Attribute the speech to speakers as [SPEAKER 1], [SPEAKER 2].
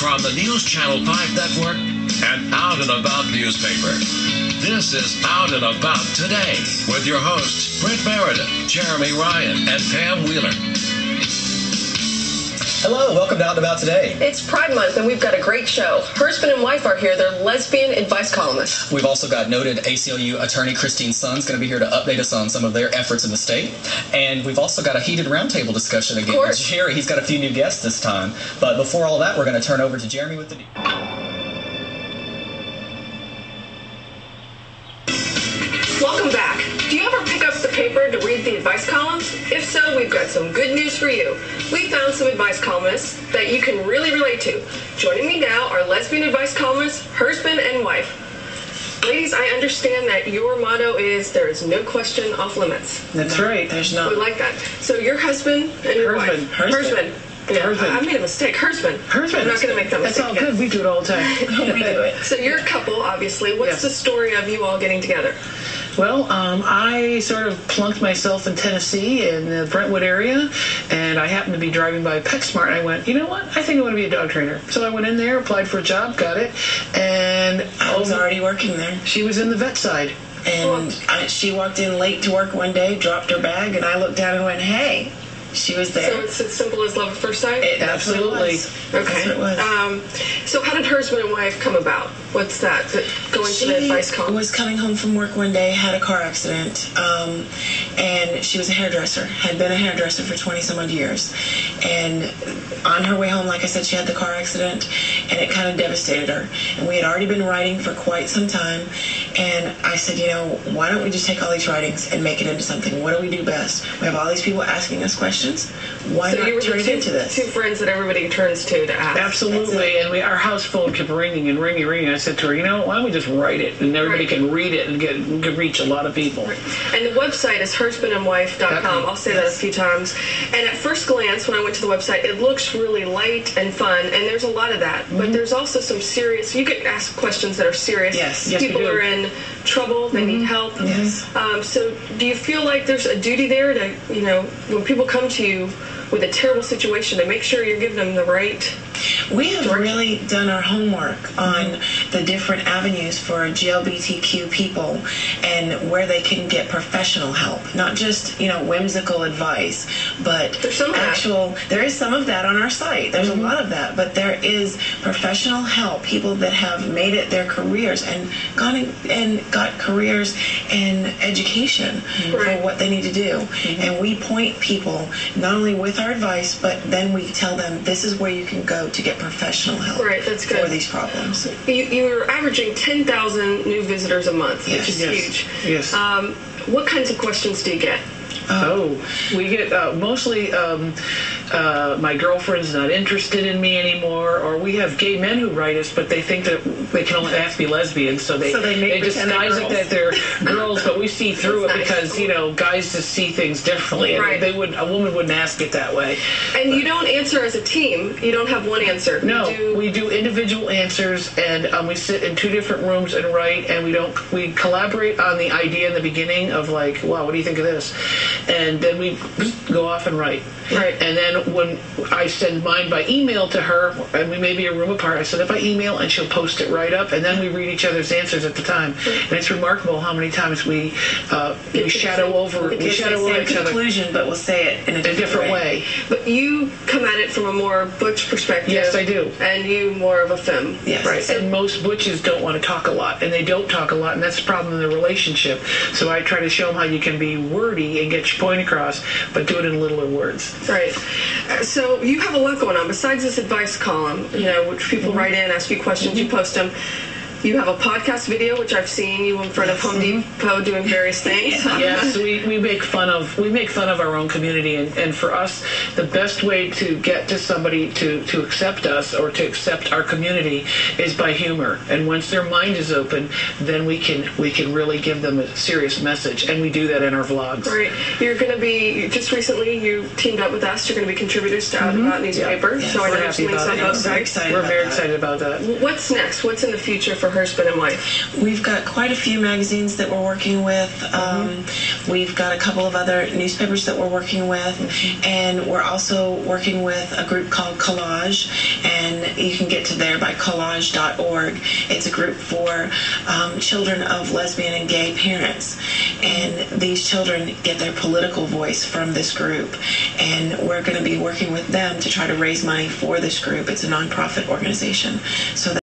[SPEAKER 1] from the News Channel 5 Network and Out&About newspaper. This is Out&About Today with your hosts, Britt Meredith, Jeremy Ryan, and Pam Wheeler.
[SPEAKER 2] Hello, welcome to Out&About Today.
[SPEAKER 3] It's Pride Month, and we've got a great show. Hersband and Wife are here. They're lesbian advice columnists.
[SPEAKER 2] We've also got noted ACLU attorney Christine Sun's going to be here to update us on some of their efforts in the state. And we've also got a heated roundtable discussion again with Jerry. He's got a few new guests this time. But before all that, we're going to turn over to Jeremy with the news.
[SPEAKER 3] Welcome back. Do you ever pick up the paper to read the advice columns? If so, we've got some good news for you. We found some advice columnists that you can really relate to. Joining me now are lesbian advice columnists, Hersband and Wife. Ladies, I understand that your motto is there is no question off limits.
[SPEAKER 4] That's right. There's not.
[SPEAKER 3] We like that. So your husband and your wife.
[SPEAKER 4] Hersband.
[SPEAKER 3] Yeah,
[SPEAKER 4] Hersband.
[SPEAKER 3] I made a mistake. Hersband. I'm not going to make that mistake.
[SPEAKER 4] That's all good. We do it all the time.
[SPEAKER 3] We do it. So you're a couple, obviously. What's the story of you all getting together?
[SPEAKER 4] Well, I sort of plunked myself in Tennessee in the Brentwood area, and I happened to be driving by PetSmart, and I went, you know what? I think I want to be a dog trainer. So I went in there, applied for a job, got it, and
[SPEAKER 5] I was already working there.
[SPEAKER 4] She was in the vet side.
[SPEAKER 5] And she walked in late to work one day, dropped her bag, and I looked down and went, hey. She was there.
[SPEAKER 3] So it's as simple as love at first sight?
[SPEAKER 4] Absolutely.
[SPEAKER 3] Okay.
[SPEAKER 5] That's what it was.
[SPEAKER 3] So how did Hersband and Wife come about? What's that? Going to the advice column?
[SPEAKER 5] She was coming home from work one day, had a car accident, and she was a hairdresser, had been a hairdresser for 20-some-odd years. And on her way home, like I said, she had the car accident, and it kind of devastated her. And we had already been writing for quite some time, and I said, you know, why don't we just take all these writings and make it into something? What do we do best? We have all these people asking us questions. Why not turn it into this?
[SPEAKER 3] Two friends that everybody turns to ask.
[SPEAKER 4] Absolutely, and our house phone kept ringing and ringing and ringing. I said to her, you know, why don't we just write it, and everybody can read it and can reach a lot of people.
[SPEAKER 3] Right. And the website is hersbandandwife.com. I'll say that a few times. And at first glance, when I went to the website, it looks really light and fun, and there's a lot of that. But there's also some serious, you get asked questions that are serious.
[SPEAKER 5] Yes.
[SPEAKER 3] People are in trouble, they need help.
[SPEAKER 5] Yes.
[SPEAKER 3] So do you feel like there's a duty there to, you know, when people come to you with a terrible situation, to make sure you're giving them the right...
[SPEAKER 5] We have really done our homework on the different avenues for GLBTQ people and where they can get professional help. Not just, you know, whimsical advice, but there is some of that on our site. There's a lot of that, but there is professional help, people that have made it their careers and gone and got careers in education for what they need to do. And we point people not only with our advice, but then we tell them this is where you can go to get professional help for these problems.
[SPEAKER 3] You're averaging 10,000 new visitors a month, which is huge.
[SPEAKER 4] Yes.
[SPEAKER 3] What kinds of questions do you get?
[SPEAKER 4] We get mostly my girlfriend's not interested in me anymore, or we have gay men who write us, but they think that they can only ask me lesbian, so they disguise it that they're girls, but we see through it because, you know, guys just see things differently, and a woman wouldn't ask it that way.
[SPEAKER 3] And you don't answer as a team. You don't have one answer.
[SPEAKER 4] No, we do individual answers, and we sit in two different rooms and write, and we collaborate on the idea in the beginning of like, wow, what do you think of this? And then we go off and write.
[SPEAKER 3] Right.
[SPEAKER 4] And then when I send mine by email to her, and we may be a room apart, I send it by email, and she'll post it right up, and then we read each other's answers at the time. And it's remarkable how many times we shadow over each other.
[SPEAKER 5] Conclusion, but we'll say it in a different way.
[SPEAKER 3] But you come at it from a more butch perspective.
[SPEAKER 4] Yes, I do.
[SPEAKER 3] And you more of a femme.
[SPEAKER 5] Yes.
[SPEAKER 4] Right. And most butches don't want to talk a lot, and they don't talk a lot, and that's the problem in the relationship. So I try to show them how you can be wordy and get your point across, but do it in littler words.
[SPEAKER 3] Right. So you have a lot going on. Besides this advice column, you know, which people write in, ask you questions, you post them. You have a podcast video, which I've seen you in front of Home Depot doing various things.
[SPEAKER 4] Yes, we make fun of our own community, and for us, the best way to get to somebody to accept us or to accept our community is by humor. And once their mind is open, then we can really give them a serious message, and we do that in our vlogs.
[SPEAKER 3] Right. You're going to be just recently you teamed up with us. You're going to be contributors to Out&About newspaper.
[SPEAKER 4] Yeah.
[SPEAKER 3] So I know
[SPEAKER 4] We're happy about it. We're very excited about that.
[SPEAKER 3] What's next? What's in the future for Hersband and Wife?
[SPEAKER 5] We've got quite a few magazines that we're working with. We've got a couple of other newspapers that we're working with, and we're also working with a group called Collage, and you can get to change.org. It's a group for children of lesbian and gay parents. And these children get their political voice from this group. And we're going to be working with them to try to raise money for this group. It's a nonprofit organization. So